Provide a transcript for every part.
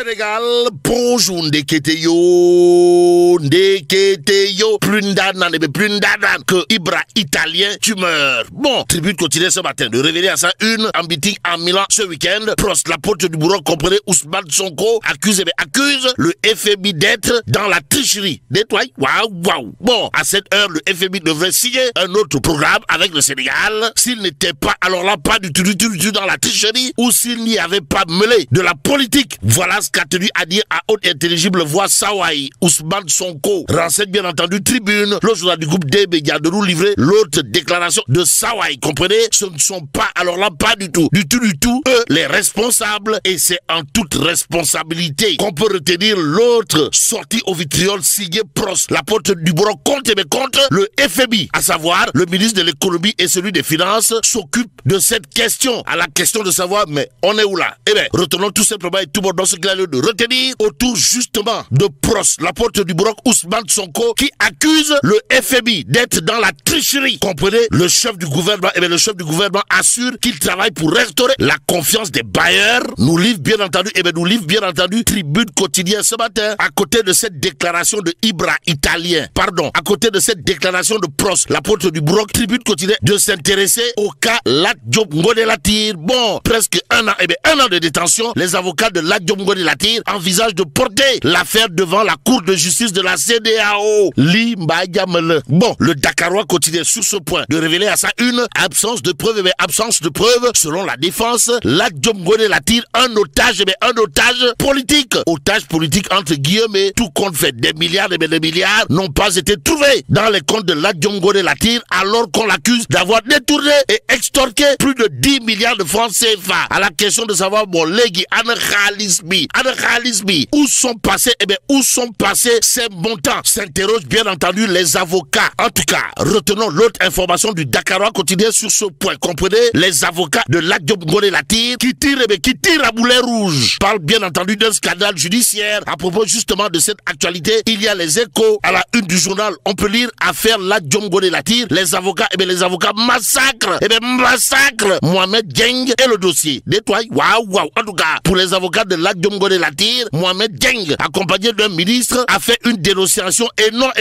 Sénégal, bonjour, Ndeketeyo, que Ibra italien, tu meurs. Bon, tribune quotidienne ce matin, de révéler à sa une, en meeting à Milan ce week-end, Prost, la porte du bourreau, comprenez, Ousmane Sonko, accuse le FMI d'être dans la tricherie. Nettoie, waouh. Bon, à cette heure, le FMI devrait signer un autre programme avec le Sénégal, s'il n'était pas, alors là, pas du tout dans la tricherie, ou s'il n'y avait pas mêlé de la politique. Voilà ce qu'a tenu à dire à haute intelligible voix Sawai, Ousmane Sonko. Renseigne bien entendu Tribune, le journal du groupe des médias, de nous livrer l'autre déclaration de Sawai. Comprenez, ce ne sont pas, alors là, pas du tout, eux, les responsables, et c'est en toute responsabilité qu'on peut retenir l'autre sortie au vitriol signé Prost, la porte du bureau contre le FMI, à savoir le ministre de l'économie et celui des finances s'occupe de cette question, à la question de savoir, mais on est où là? Eh bien, retenons tout simplement et tout bon dans ce qu'il a lieu de retenir autour justement de Prost, la porte du bureau Ousmane Sonko, qui accuse le FMI d'être dans la tricherie. Comprenez, le chef du gouvernement, eh bien, le chef du gouvernement assure qu'il travaille pour restaurer la confiance des bailleurs. Nous livre bien entendu Tribune quotidienne ce matin, à côté de cette déclaration de Ibra italien, à côté de cette déclaration de Prost, la porte du bureau, Tribune quotidienne, de s'intéresser au cas Lat Diop Ngoné Latyr. Bon, presque un an de détention, les avocats de Lat Diop Ngoné Latyr envisagent de porter l'affaire devant la cour de justice de la CEDEAO. Bon, le Dakarois quotidien sur ce point, de révéler à sa une absence de preuve, selon la défense, Lat Diop Ngoné Latyr, un otage politique. Otage politique entre guillemets, tout compte fait, des milliards n'ont pas été trouvés dans les comptes de Lat Diop Ngoné Latyr, alors qu'on l'accuse d'avoir détourné et extorqué plus de 10 milliards de francs CFA. À la question de savoir, bon, légui, où sont passés ces montants? S'interrogent bien entendu les avocats. En tout cas, retenons l'autre information du Dakarois quotidien sur ce point. Comprenez, les avocats de Lat Diop Ngoné Latyr qui tirent à boulet rouge. Parlent bien entendu d'un scandale judiciaire. À propos justement de cette actualité, il y a les Échos à la une du journal. On peut lire affaire Lat Diop Ngoné Latyr. Les avocats massacrent Mohamed Dieng et le dossier. Nettoie, waouh. En tout cas, pour les avocats de Lat Diop Ngoné Latyr, Mohamed Dieng, accompagné d'un ministre, a fait une dénonciation et non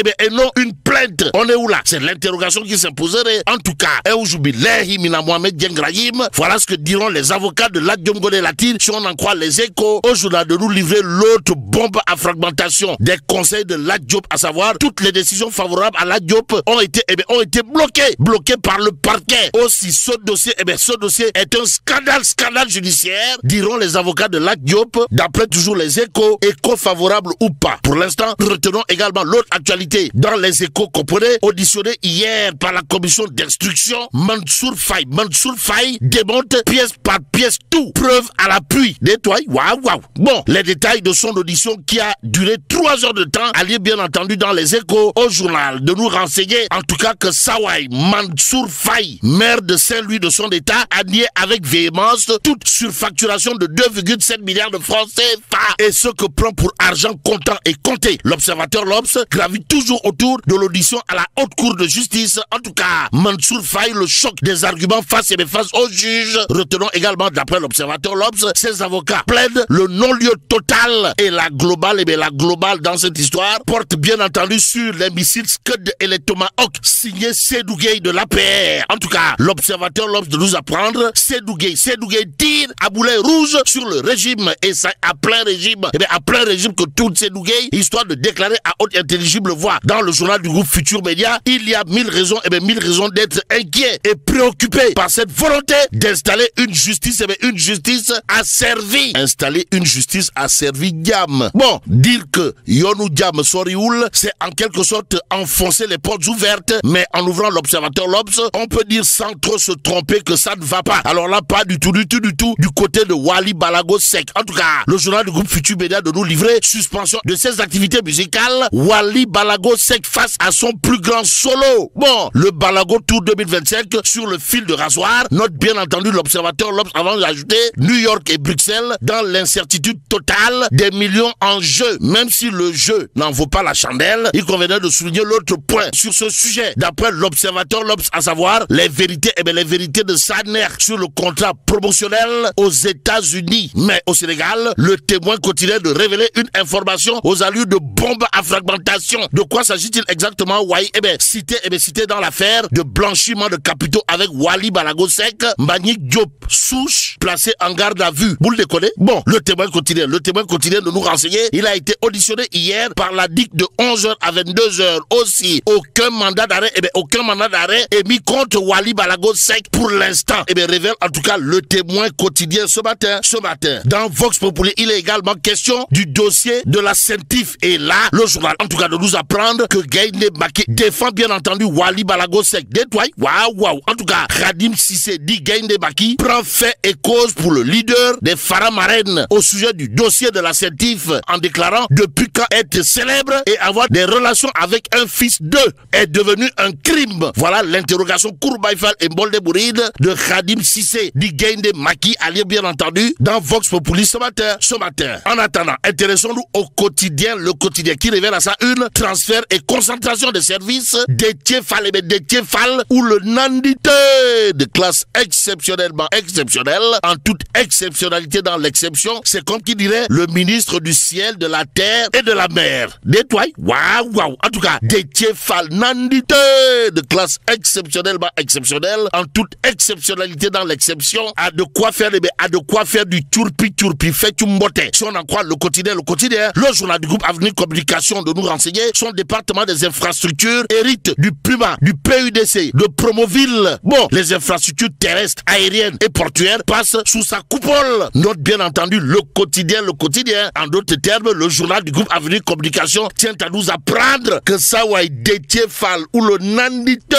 une plainte. On est où là? C'est l'interrogation qui s'imposerait. En tout cas, Mohamed Dieng Rahim, voilà ce que diront les avocats de Lat Diop Ngoné Latyr, si on en croit les Échos, au journal de nous livrer l'autre bombe à fragmentation des conseils de Lat Diop, à savoir toutes les décisions favorables à Lat Diop ont été bloquées par le parquet. Aussi, ce dossier est un scandale judiciaire, diront les avocats de Lat Diop, d'après toujours les Échos, favorable ou pas. Pour l'instant, retenons également l'autre actualité dans les Échos, comprenez, auditionné hier par la commission d'instruction, Mansour Faye démonte pièce par pièce tout, preuve à l'appui. Nettoie, waouh. Bon, les détails de son audition qui a duré 3 heures de temps, alliés bien entendu dans les Échos au journal, de nous renseigner en tout cas que Sawai Mansour Faye, maire de Saint-Louis de son état, a nié avec véhémence toute surfacturation de 2,7 milliards de francs CFA, et ce que prend pour argent comptant et compté. L'observateur L'Obs gravite toujours autour de l'audition à la haute cour de justice. En tout cas, Mansour Faye, le choc des arguments face au juge. Retenons également, d'après l'observateur L'Obs, ses avocats plaident le non-lieu total, et la globale dans cette histoire porte bien entendu sur les missiles Scud et les Tomahawk signés Sédou Gueye de l'APR. En tout cas, l'observateur L'Obs de nous apprendre, Sédou Gueye tire à boulet rouge sur le régime, et ça à plein régime que tout Sédou Gueye, histoire de déclarer à haute intelligible voix dans le journal du groupe Futur Média, il y a 1000 raisons d'être inquiet et préoccupé par cette volonté d'installer une justice asservie. Installer une justice asservie, Diam. Bon, dire que Yonou Diam Sorioul, c'est en quelque sorte enfoncer les portes ouvertes, mais en ouvrant l'observateur L'Obs, on peut dire sans trop se tromper que ça ne va pas. Alors là, pas du tout, du côté de Wally Balago Seck. En tout cas, le journal du groupe Futur Média de nous livrer suspension de ses activités musicales, Wally Balago Seck face à son plus grand solo. Bon, le Balago Tour 2025 sur le fil de rasoir, note bien entendu l'observateur L'Obs avant d'ajouter New York et Bruxelles dans l'incertitude totale, des millions en jeu. Même si le jeu n'en vaut pas la chandelle, il convenait de souligner l'autre point sur ce sujet. D'après l'observateur L'Obs, à savoir les vérités de Saner sur le contrat promotionnel aux États-Unis. Mais au Sénégal, le témoin continue de révéler une information aux allures de bombe à fragmentation. De quoi s'agit-il exactement, Wai? Cité dans l'affaire de blanchiment de capitaux avec Wali Balago Sek, Mbagnick Diop, Souche, placé en garde à vue. Vous le déconnez? Bon, le témoin continue de nous renseigner. Il a été auditionné hier par la DIC de 11h à 22h. Aussi, aucun mandat d'arrêt émis contre Wali Balago Sek pour l'instant. Révèle en tout cas le témoin quotidien ce matin. Dans Vox Populi, il est également question du dossier de la CENTIF. Et là, le journal, en tout cas, de nous apprendre que Gaïndé Baki défend bien entendu Wali Balago Sek. Waouh. En tout cas, Khadim Cissé dit Gaïndé Baki prend fait et cause pour le leader des Faramarènes au sujet du dossier de la CENTIF en déclarant depuis quand être célèbre et avoir des relations avec un fils d'eux est devenu un crime. Voilà l'interrogation Kourbaïfal et Mbolde Bouride de Khadim Cissé dit Gaïndé Baki à lire bien entendu dans Vox Populi ce matin. En attendant, intéressons-nous au quotidien, le quotidien qui révèle à sa une transfert et concentration de services Déthié Fall ou le nandité de classe exceptionnellement exceptionnelle, en toute exceptionnalité dans l'exception. C'est comme qui dirait le ministre du ciel, de la terre et de la mer. Waouh. En tout cas, Déthié Fall, nandité de classe exceptionnellement exceptionnelle, en toute exceptionnalité dans l'exception, a de quoi faire du turpi, fait mbote. Si on en croit le quotidien, le journal du groupe Avenir Communication de nous renseigner, son département des infrastructures hérite du PUMA, du PUDC, de Promoville. Bon, les infrastructures terrestres, aériennes et portuaires passent sous sa coupole. Note bien entendu le quotidien. En d'autres termes, le journal du groupe Avenir Communication tient à nous apprendre que Sawai Déthié Fall ou le nandité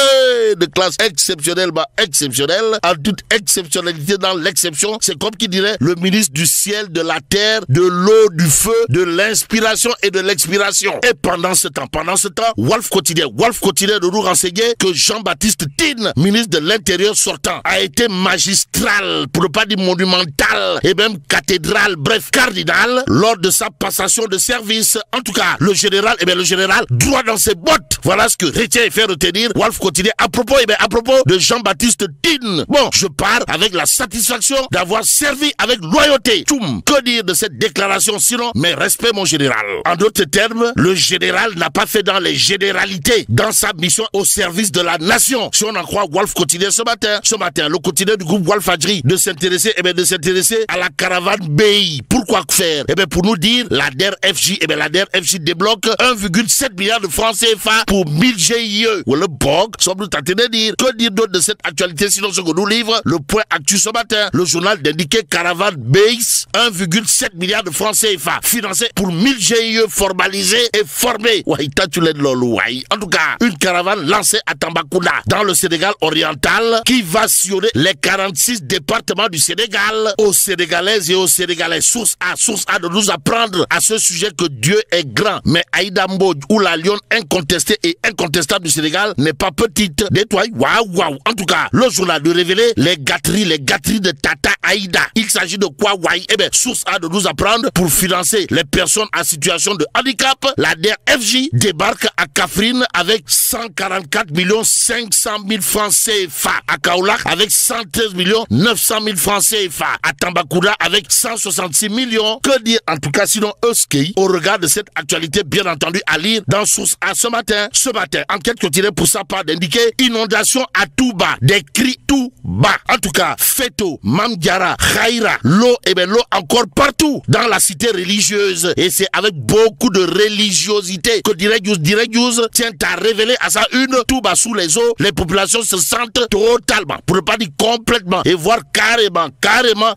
de classe exceptionnellement exceptionnelle, en toute exceptionnalité dans l'exception, c'est comme qui dirait le ministre du ciel, de la terre, de l'eau, du feu, de l'inspiration et de l'expiration. Et pendant ce temps, Wolf Quotidien de nous renseigner que Jean-Baptiste Tine, ministre de l'Intérieur sortant, a été magistral, pour ne pas dire monumental, et même cathédrale, bref, cardinal, lors de sa passation de service. En tout cas, le général, droit dans ses bottes. Voilà ce que retient et fait retenir Wolf Quotidien à propos de Jean-Baptiste Tine. Bon, je pars avec la satisfaction d'avoir servi avec loyauté. Que dire de cette déclaration sinon, mais respect mon général. En d'autres termes, le général n'a pas fait dans les généralités dans sa mission au service de la nation. Si on en croit Wolf Quotidien ce matin, le quotidien du groupe Wolf Adri de s'intéresser à la caravane BI. Pourquoi faire? Pour nous dire la DER FJ, la DER FJ débloque 1,7 milliard de francs CFA pour 1000 GIE. Ou le BOG, semble tenter de dire. Que dire d'autre de cette actualité sinon ce que nous livre le point actu ce matin, le journal d'indiquer caravane Base 1,7 milliard de francs CFA financé pour 1000 GIE formalisés et formés. En tout cas, une caravane lancée à Tambacounda dans le Sénégal oriental qui va sillonner les 46 départements du Sénégal. Aux Sénégalaises et aux Sénégalais, source A de nous apprendre à ce sujet que Dieu est grand, mais Aïda Mbodj ou la lionne incontestée et incontestable du Sénégal n'est pas petite. Waouh. En tout cas, le journal de révéler les gâteries de Tata Aïda. Il s'agit de quoi, source A de nous apprendre pour financer les personnes en situation de handicap. La DER FJ débarque à Kaffrine avec 144 500 000 francs CFA. À Kaolack avec 113 900 000 francs CFA. À Tambacounda avec 166 millions. Que dire en tout cas sinon Euskei au regard de cette actualité bien entendu à lire dans Source A ce matin, enquête continue pour sa part d'indiquer inondation à tout bas, des cris tout bas. En tout cas, Feto, Mamdiara, Khaira, l'eau encore partout dans la cité religieuse. Et c'est avec beaucoup de religiosité que Direct News tient à révéler à sa une tout bas sous les eaux. Les populations se sentent totalement, pour ne pas dire complètement, et voire carrément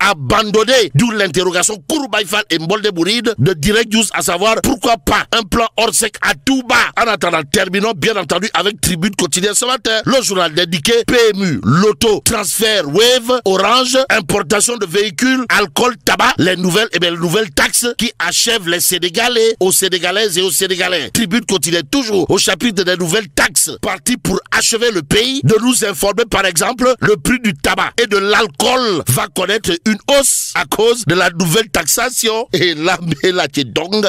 abandonnées. D'où l'interrogation Kourbaïfal et Mbolde Bouride de Direct News, à savoir pourquoi pas un plan hors sec à tout bas. En attendant, terminons bien entendu avec Tribune Quotidienne ce matin. Le journal dédié PMU, Loto, transfert Wave, Orange, importation de véhicules, alcool, tabac, les nouvelles taxes qui achèvent les Sénégalais, aux Sénégalaises et aux Sénégalais. Tribune Quotidienne toujours au chapitre des nouvelles taxes, parti pour achever le pays, de nous informer par exemple le prix du tabac et de l'alcool va connaître une hausse à cause de la nouvelle taxation. Et là, mais là, t'es dong,